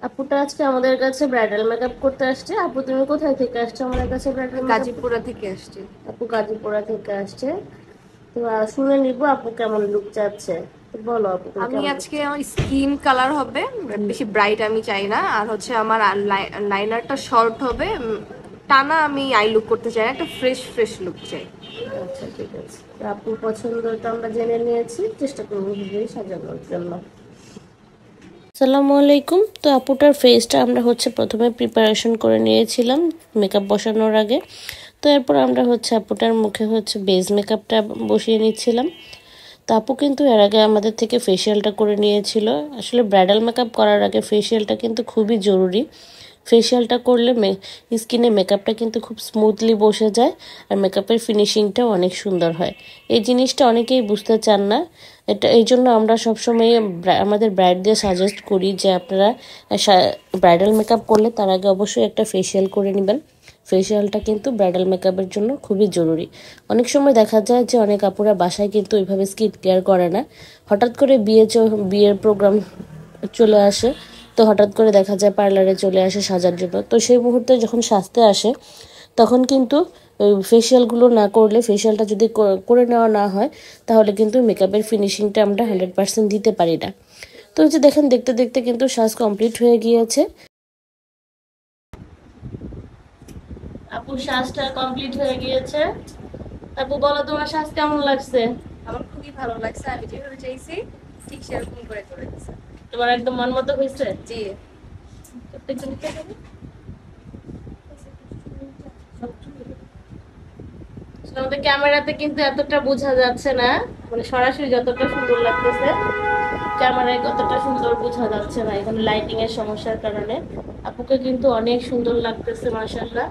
আপুটা আজকে আমাদের কাছে ব্রাইডাল মেকআপ করতে আসছে। আপু তুমি কোথায় থেকে আসছো আমাদের কাছে ব্রাইডাল মেকআপ? গাজীপুরা থেকে আসছি। আপু গাজীপুরা থেকে আসছে। তো শুনে নিবো আপু কেমন লুক চাচ্ছে। তো বলো আপু তুমি আমি কেমন লুক আজকে চাচ্ছ? আমার স্কিন কালার হবে, বেশি ব্রাইট আমি চাই না। আর হচ্ছে আমার লাইনারটা শর্ট হবে, টানা আমি আই লুক করতে চাই না, একটা ফ্রেশ ফ্রেশ লুক চাই। আচ্ছা ঠিক আছে, তো আপুর পছন্দ তো আমরা জেনে নিয়েছি, চেষ্টা করবো ভিডিও সাজানোর জন্য। আসসালামু আলাইকুম। তো আপুটার ফেসটা আমরা হচ্ছে প্রথমে প্রিপারেশন করে নিয়েছিলাম মেকআপ বসানোর আগে। তো এরপর আমরা হচ্ছে আপুটার মুখে হচ্ছে বেস মেকআপটা বসিয়ে নিচ্ছিলাম। তো আপু কিন্তু এর আগে আমাদের থেকে ফেসিয়ালটা করে নিয়েছিল। আসলে ব্রাইডাল মেকআপ করার আগে ফেসিয়ালটা কিন্তু খুবই জরুরি। ফেসিয়ালটা করলে স্কিনে মেকআপটা কিন্তু খুব স্মুথলি বসে যায়, আর মেকআপের ফিনিশিংটাও অনেক সুন্দর হয়। এই জিনিসটা অনেকেই বুঝতে চান না। এই জন্য আমরা সবসময় আমাদের ব্রাইডদের সাজেস্ট করি যে আপনারা ব্রাইডাল মেকআপ করলে তার আগে অবশ্যই একটা ফেসিয়াল করে নেবেন। ফেসিয়ালটা কিন্তু ব্রাইডাল মেকআপের জন্য খুবই জরুরি। অনেক সময় দেখা যায় যে অনেক আপুরা বাসায় কিন্তু ওইভাবে স্কিন কেয়ার করে না। হঠাৎ করে বিয়ের প্রোগ্রাম চলে আসে, তো হঠাৎ করে দেখা যায় পার্লারে চলে আসে সাজার জন্য। তো সেই মুহূর্তে যখন সাজতে আসে তখন কিন্তু ওই ফেসিয়ালগুলো না করলে, ফেসিয়ালটা যদি করে নেওয়া না হয়, তাহলে কিন্তু মেকআপের ফিনিশিংটা আমরা 100% দিতে পারি না। তো হচ্ছে দেখেন, দেখতে দেখতে কিন্তু সাজ কমপ্লিট হয়ে গিয়েছে। আপুর সাজটা কমপ্লিট হয়ে গিয়েছে। আপু বলো তোমার সাজ কেমন লাগছে? আমার খুবই ভালো লাগছে, আমি যেভাবে চাইছি ঠিক সেরকম করে করে দিচ্ছে। তোমার একদম মন মতো হয়েছে? জি। আমাদের ক্যামেরাতে কিন্তু এতটা বোঝা যাচ্ছে না, মানে সরাসরি যতটা সুন্দর লাগতেছে ক্যামেরায় কতটা সুন্দর বোঝা যাচ্ছে না, এখানে লাইটিং এর সমস্যার কারণে। আপুকে কিন্তু অনেক সুন্দর লাগতেছে মাশাআল্লাহ।